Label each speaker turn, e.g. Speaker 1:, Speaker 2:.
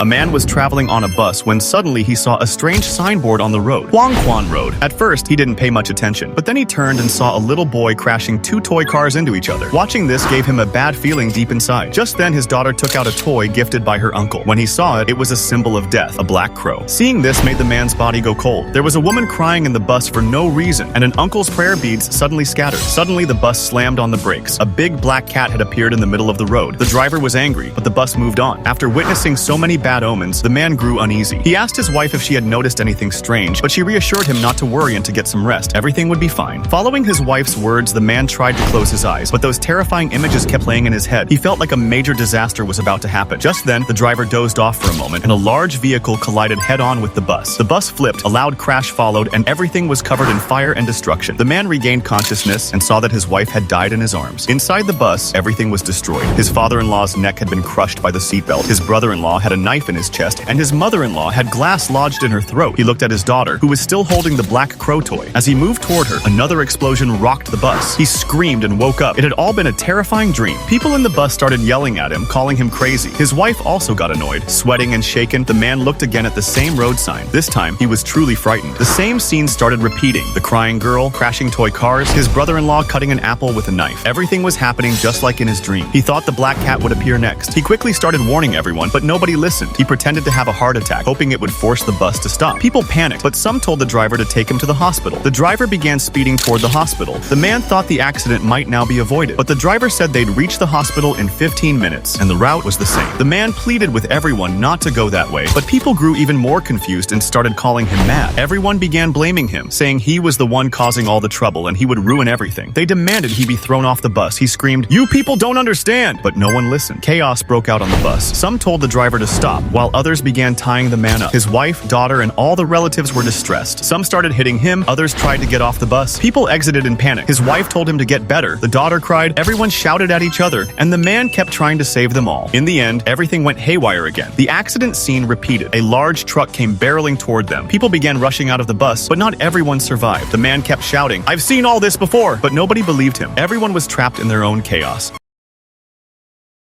Speaker 1: A man was traveling on a bus when suddenly he saw a strange signboard on the road, Huangquan Road. At first, he didn't pay much attention, but then he turned and saw a little boy crashing two toy cars into each other. Watching this gave him a bad feeling deep inside. Just then, his daughter took out a toy gifted by her uncle. When he saw it, it was a symbol of death, a black crow. Seeing this made the man's body go cold. There was a woman crying in the bus for no reason, and an uncle's prayer beads suddenly scattered. Suddenly, the bus slammed on the brakes. A big black cat had appeared in the middle of the road. The driver was angry, but the bus moved on. After witnessing so many bad omens, the man grew uneasy. He asked his wife if she had noticed anything strange, but she reassured him not to worry and to get some rest. Everything would be fine. Following his wife's words, the man tried to close his eyes, but those terrifying images kept playing in his head. He felt like a major disaster was about to happen. Just then, the driver dozed off for a moment, and a large vehicle collided head-on with the bus. The bus flipped, a loud crash followed, and everything was covered in fire and destruction. The man regained consciousness and saw that his wife had died in his arms. Inside the bus, everything was destroyed. His father-in-law's neck had been crushed by the seatbelt. His brother-in-law had a knife in his chest, and his mother-in-law had glass lodged in her throat. He looked at his daughter, who was still holding the black crow toy. As he moved toward her, another explosion rocked the bus. He screamed and woke up. It had all been a terrifying dream. People in the bus started yelling at him, calling him crazy. His wife also got annoyed. Sweating and shaken, the man looked again at the same road sign. This time, he was truly frightened. The same scene started repeating. The crying girl, crashing toy cars, his brother-in-law cutting an apple with a knife. Everything was happening just like in his dream. He thought the black cat would appear next. He quickly started warning everyone, but nobody listened. He pretended to have a heart attack, hoping it would force the bus to stop. People panicked, but some told the driver to take him to the hospital. The driver began speeding toward the hospital. The man thought the accident might now be avoided, but the driver said they'd reach the hospital in 15 minutes, and the route was the same. The man pleaded with everyone not to go that way, but people grew even more confused and started calling him mad. Everyone began blaming him, saying he was the one causing all the trouble and he would ruin everything. They demanded he be thrown off the bus. He screamed, "You people don't understand!" But no one listened. Chaos broke out on the bus. Some told the driver to stop, while others began tying the man up. His wife, daughter, and all the relatives were distressed. Some started hitting him, others tried to get off the bus. People exited in panic. His wife told him to get better. The daughter cried, everyone shouted at each other, and the man kept trying to save them all. In the end, everything went haywire again. The accident scene repeated. A large truck came barreling toward them. People began rushing out of the bus, but not everyone survived. The man kept shouting, "I've seen all this before," but nobody believed him. Everyone was trapped in their own chaos.